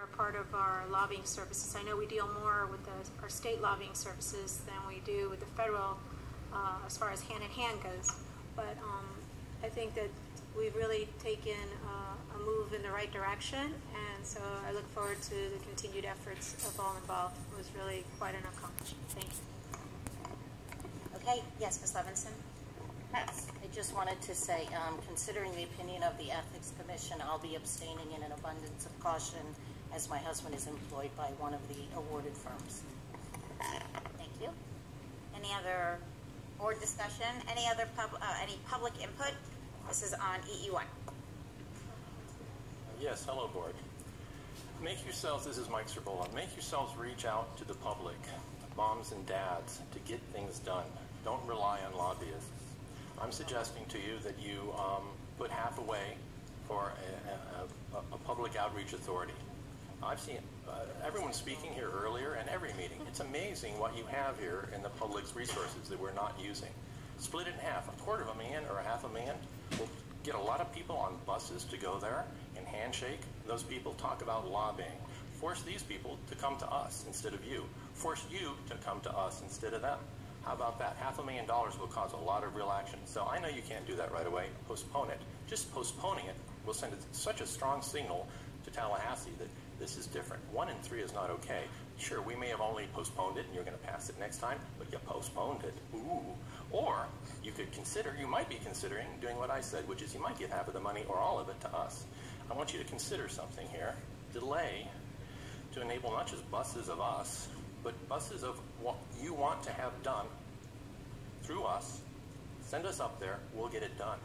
Are part of our lobbying services. I know we deal more with our state lobbying services than we do with the federal as far as hand-in-hand goes. But I think that we've really taken a move in the right direction, and so I look forward to the continued efforts of all involved. It was really quite an accomplishment. Thank you. Okay, yes, Ms. Levinson. I just wanted to say, considering the opinion of the Ethics Commission, I'll be abstaining in an abundance of caution as my husband is employed by one of the awarded firms. Thank you. Any other board discussion? Any other any public input? This is on EE1. Yes, hello board. Make yourselves, this is Mike Cerbola, make yourselves reach out to the public, moms and dads, to get things done. Don't rely on lobbyists. I'm suggesting to you that you put half away for a public outreach authority. I've seen everyone speaking here earlier and every meeting. It's amazing what you have here in the public's resources that we're not using. Split it in half, $250,000 or $500,000. We'll get a lot of people on buses to go there and handshake. Those people talk about lobbying. Force these people to come to us instead of you. Force you to come to us instead of them. How about that? $500,000 will cause a lot of real action. So I know you can't do that right away. Postpone it. Just postponing it will send such a strong signal to Tallahassee that this is different. 1 in 3 is not okay. Sure, we may have only postponed it and you're going to pass it next time, but you postponed it. Ooh. Or you could consider, you might be considering doing what I said, which is you might give half of the money or all of it to us. I want you to consider something here. Delay to enable not just buses of us, but buses of what you want to have done through us. Send us up there, we'll get it done.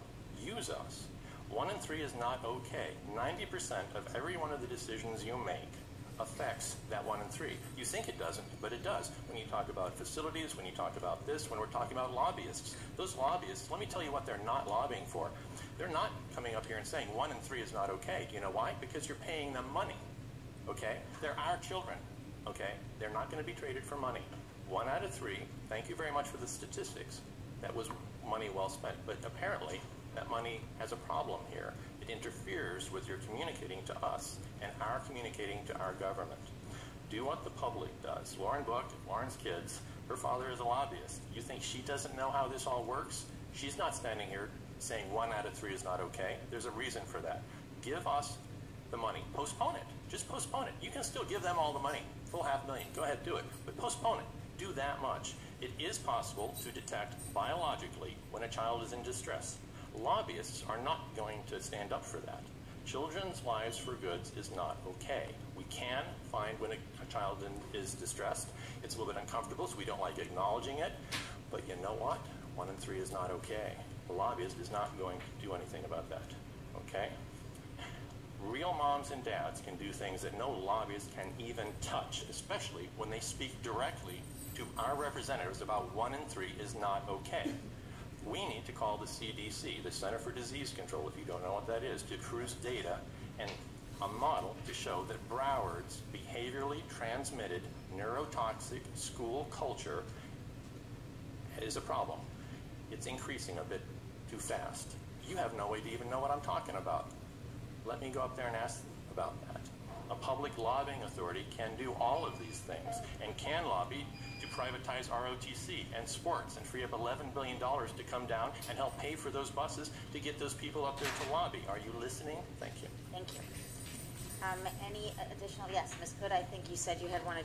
Use us. 1 in 3 is not okay. 90% of every one of the decisions you make affects that 1 in 3. You think it doesn't, but it does. When you talk about facilities, when you talk about this, when we're talking about lobbyists. Those lobbyists, let me tell you what they're not lobbying for. They're not coming up here and saying 1 in 3 is not okay. Do you know why? Because you're paying them money. Okay? They're our children. Okay? They're not going to be traded for money. 1 out of 3, thank you very much for the statistics. That was money well spent. But apparently, that money has a problem here. It interferes with your communicating to us and our communicating to our government. Do what the public does. Lauren Book, Lauren's kids, her father is a lobbyist. You think she doesn't know how this all works? She's not standing here saying 1 out of 3 is not okay. There's a reason for that. Give us the money. Postpone it. Just postpone it. You can still give them all the money. Full $500,000. Go ahead, do it. But postpone it. Do that much. It is possible to detect biologically when a child is in distress. Lobbyists are not going to stand up for that. Children's lives for goods is not okay. We can find when a child is distressed. It's a little bit uncomfortable, so we don't like acknowledging it. But you know what? 1 in 3 is not okay. The lobbyist is not going to do anything about that. Okay? Real moms and dads can do things that no lobbyist can even touch, especially when they speak directly to our representatives about 1 in 3 is not okay. We need to call the CDC, the Center for Disease Control, if you don't know what that is, to produce data and a model to show that Broward's behaviorally transmitted neurotoxic school culture is a problem. It's increasing a bit too fast. You have no way to even know what I'm talking about. Let me go up there and ask about that. A public lobbying authority can do all of these things and can lobby to privatize ROTC and sports and free up $11 billion to come down and help pay for those buses to get those people up there to lobby. Are you listening? Thank you. Thank you. Any additional? Yes, Ms. Good, I think you said you had one additional.